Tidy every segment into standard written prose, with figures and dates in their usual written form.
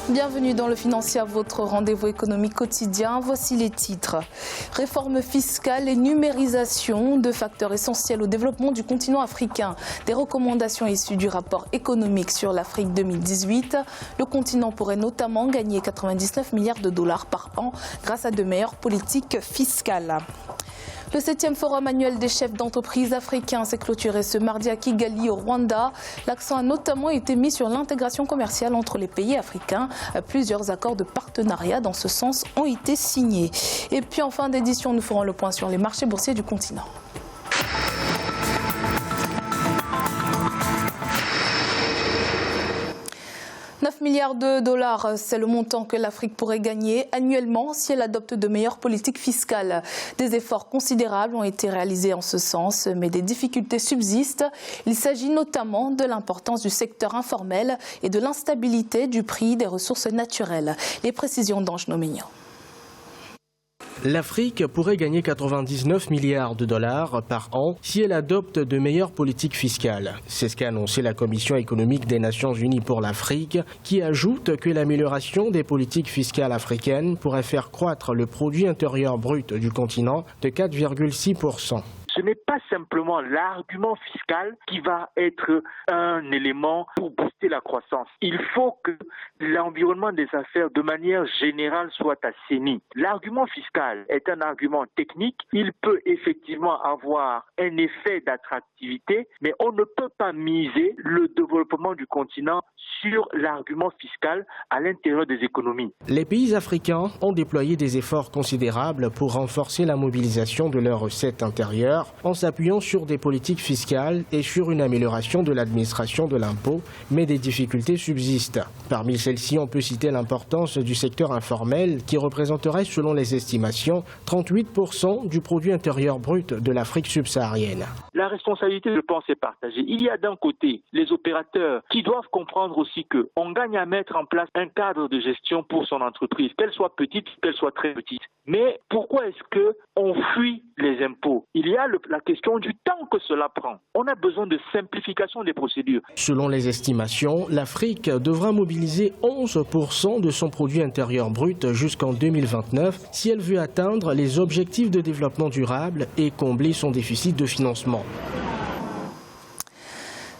Bienvenue dans le Financier, votre rendez-vous économique quotidien. Voici les titres. Réforme fiscale et numérisation, deux facteurs essentiels au développement du continent africain. Des recommandations issues du rapport économique sur l'Afrique 2018. Le continent pourrait notamment gagner 99 milliards de dollars par an grâce à de meilleures politiques fiscales. Le 7e forum annuel des chefs d'entreprise africains s'est clôturé ce mardi à Kigali au Rwanda. L'accent a notamment été mis sur l'intégration commerciale entre les pays africains. Plusieurs accords de partenariat dans ce sens ont été signés. Et puis en fin d'édition, nous ferons le point sur les marchés boursiers du continent. « 9 milliards de dollars, c'est le montant que l'Afrique pourrait gagner annuellement si elle adopte de meilleures politiques fiscales. Des efforts considérables ont été réalisés en ce sens, mais des difficultés subsistent. Il s'agit notamment de l'importance du secteur informel et de l'instabilité du prix des ressources naturelles. Les précisions d'Ange Nomignon. L'Afrique pourrait gagner 99 milliards de dollars par an si elle adopte de meilleures politiques fiscales. C'est ce qu'a annoncé la Commission économique des Nations Unies pour l'Afrique, qui ajoute que l'amélioration des politiques fiscales africaines pourrait faire croître le produit intérieur brut du continent de 4,6%. Ce n'est pas simplement l'argument fiscal qui va être un élément pour booster la croissance. Il faut que l'environnement des affaires, de manière générale, soit assaini. L'argument fiscal est un argument technique. Il peut effectivement avoir un effet d'attractivité, mais on ne peut pas miser le développement du continent sur l'argument fiscal à l'intérieur des économies. Les pays africains ont déployé des efforts considérables pour renforcer la mobilisation de leurs recettes intérieures en s'appuyant sur des politiques fiscales et sur une amélioration de l'administration de l'impôt, mais des difficultés subsistent. Parmi celles-ci, on peut citer l'importance du secteur informel qui représenterait, selon les estimations, 38% du produit intérieur brut de l'Afrique subsaharienne. La responsabilité, je pense, est partagée. Il y a d'un côté les opérateurs qui doivent comprendre aussi qu'on gagne à mettre en place un cadre de gestion pour son entreprise, qu'elle soit petite, qu'elle soit très petite. Mais pourquoi est-ce qu'on fuit les impôts? Il y a la question du temps que cela prend. On a besoin de simplification des procédures. Selon les estimations, l'Afrique devra mobiliser 11% de son produit intérieur brut jusqu'en 2029 si elle veut atteindre les objectifs de développement durable et combler son déficit de financement.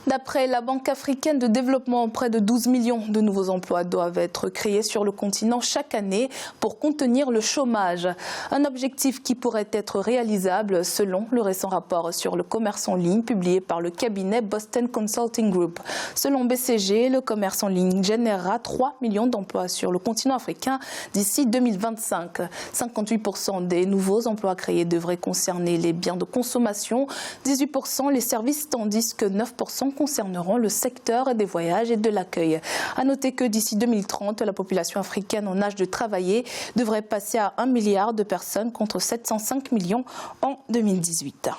D'après la Banque africaine de développement, près de 12 millions de nouveaux emplois doivent être créés sur le continent chaque année pour contenir le chômage. Un objectif qui pourrait être réalisable selon le récent rapport sur le commerce en ligne publié par le cabinet Boston Consulting Group. Selon BCG, le commerce en ligne générera 3 millions d'emplois sur le continent africain d'ici 2025. 58% des nouveaux emplois créés devraient concerner les biens de consommation, 18% les services, tandis que 9% concerneront le secteur des voyages et de l'accueil. À noter que d'ici 2030, la population africaine en âge de travailler devrait passer à 1 milliard de personnes contre 705 millions en 2018.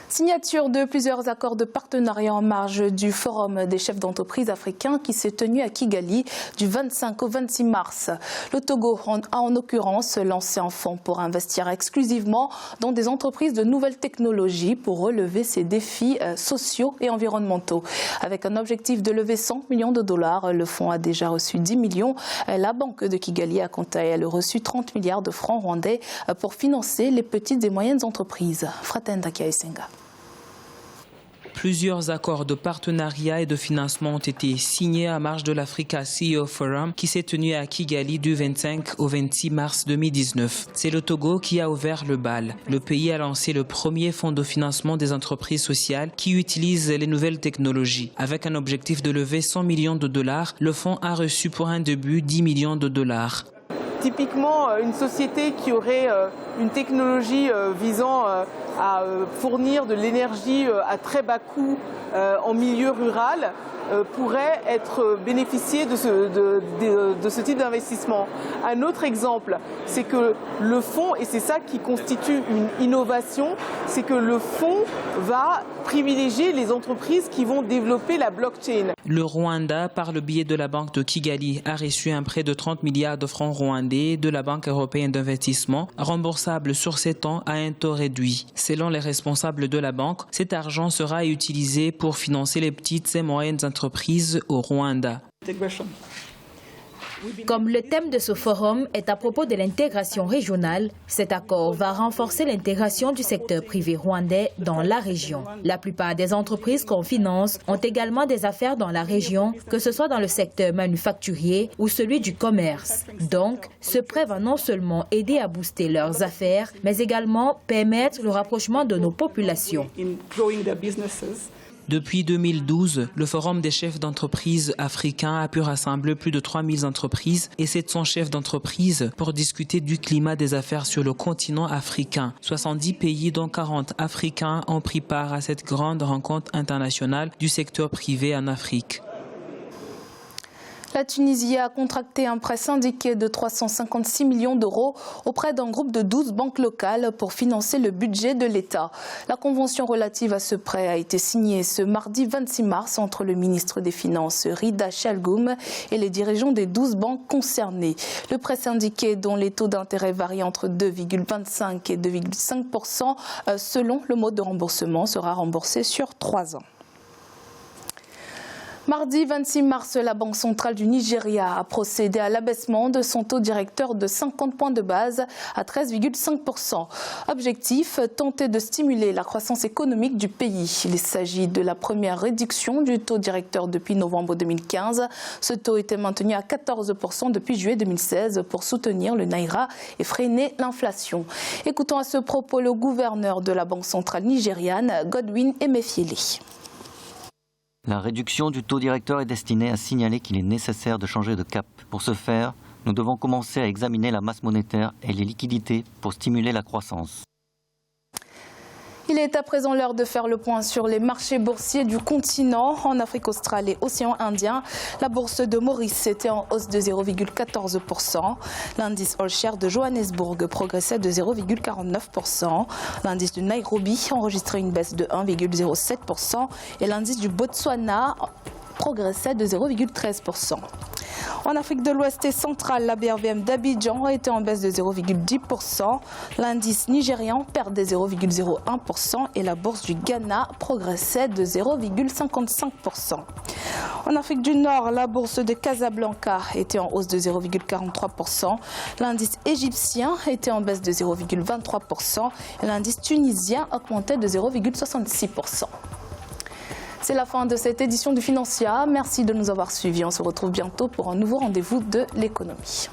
Signature de plusieurs accords de partenariat en marge du Forum des chefs d'entreprise africains qui s'est tenu à Kigali du 25 au 26 mars. Le Togo a en l'occurrence lancé un fonds pour investir exclusivement dans des entreprises de nouvelles technologies pour relever ces défis sociaux et environnementaux. Avec un objectif de lever 100 millions de dollars, le fonds a déjà reçu 10 millions. La Banque de Kigali a quant à elle reçu 30 milliards de francs rwandais pour financer les petites et moyennes entreprises. Fratenda Kiaisenga. Plusieurs accords de partenariat et de financement ont été signés à marge de l'Africa CEO Forum qui s'est tenu à Kigali du 25 au 26 mars 2019. C'est le Togo qui a ouvert le bal. Le pays a lancé le premier fonds de financement des entreprises sociales qui utilisent les nouvelles technologies. Avec un objectif de lever 100 millions de dollars, le fonds a reçu pour un début 10 millions de dollars. Typiquement, une société qui aurait une technologie visant à fournir de l'énergie à très bas coût en milieu rural pourrait être bénéficier de ce type d'investissement. Un autre exemple, c'est que le fonds, et c'est ça qui constitue une innovation, c'est que le fonds va privilégier les entreprises qui vont développer la blockchain. Le Rwanda, par le biais de la Banque de Kigali, a reçu un prêt de 30 milliards de francs rwandais de la Banque européenne d'investissement, remboursable sur 7 ans à un taux réduit. Selon les responsables de la banque, cet argent sera utilisé pour financer les petites et moyennes entreprises au Rwanda. Comme le thème de ce forum est à propos de l'intégration régionale, cet accord va renforcer l'intégration du secteur privé rwandais dans la région. La plupart des entreprises qu'on finance ont également des affaires dans la région, que ce soit dans le secteur manufacturier ou celui du commerce. Donc, ce prêt va non seulement aider à booster leurs affaires, mais également permettre le rapprochement de nos populations. Depuis 2012, le Forum des chefs d'entreprise africains a pu rassembler plus de 3000 entreprises et 700 chefs d'entreprise pour discuter du climat des affaires sur le continent africain. 70 pays, dont 40 africains, ont pris part à cette grande rencontre internationale du secteur privé en Afrique. La Tunisie a contracté un prêt syndiqué de 356 millions d'euros auprès d'un groupe de 12 banques locales pour financer le budget de l'État. La convention relative à ce prêt a été signée ce mardi 26 mars entre le ministre des Finances Rida Chalgoum et les dirigeants des 12 banques concernées. Le prêt syndiqué, dont les taux d'intérêt varient entre 2,25 et 2,5% selon le mode de remboursement, sera remboursé sur 3 ans. Mardi 26 mars, la Banque centrale du Nigeria a procédé à l'abaissement de son taux directeur de 50 points de base à 13,5%. Objectif, tenter de stimuler la croissance économique du pays. Il s'agit de la première réduction du taux directeur depuis novembre 2015. Ce taux était maintenu à 14% depuis juillet 2016 pour soutenir le Naira et freiner l'inflation. Écoutons à ce propos le gouverneur de la Banque centrale nigériane, Godwin Emefiele. La réduction du taux directeur est destinée à signaler qu'il est nécessaire de changer de cap. Pour ce faire, nous devons commencer à examiner la masse monétaire et les liquidités pour stimuler la croissance. Il est à présent l'heure de faire le point sur les marchés boursiers du continent. En Afrique australe et océan Indien, la bourse de Maurice était en hausse de 0,14%. L'indice All Share de Johannesburg progressait de 0,49%. L'indice de Nairobi enregistrait une baisse de 1,07% et l'indice du Botswana progressait de 0,13%. En Afrique de l'Ouest et centrale, la BRVM d'Abidjan était en baisse de 0,10%. L'indice nigérian perdait 0,01% et la bourse du Ghana progressait de 0,55%. En Afrique du Nord, la bourse de Casablanca était en hausse de 0,43%. L'indice égyptien était en baisse de 0,23% et l'indice tunisien augmentait de 0,66%. C'est la fin de cette édition du Financia. Merci de nous avoir suivis. On se retrouve bientôt pour un nouveau rendez-vous de l'économie.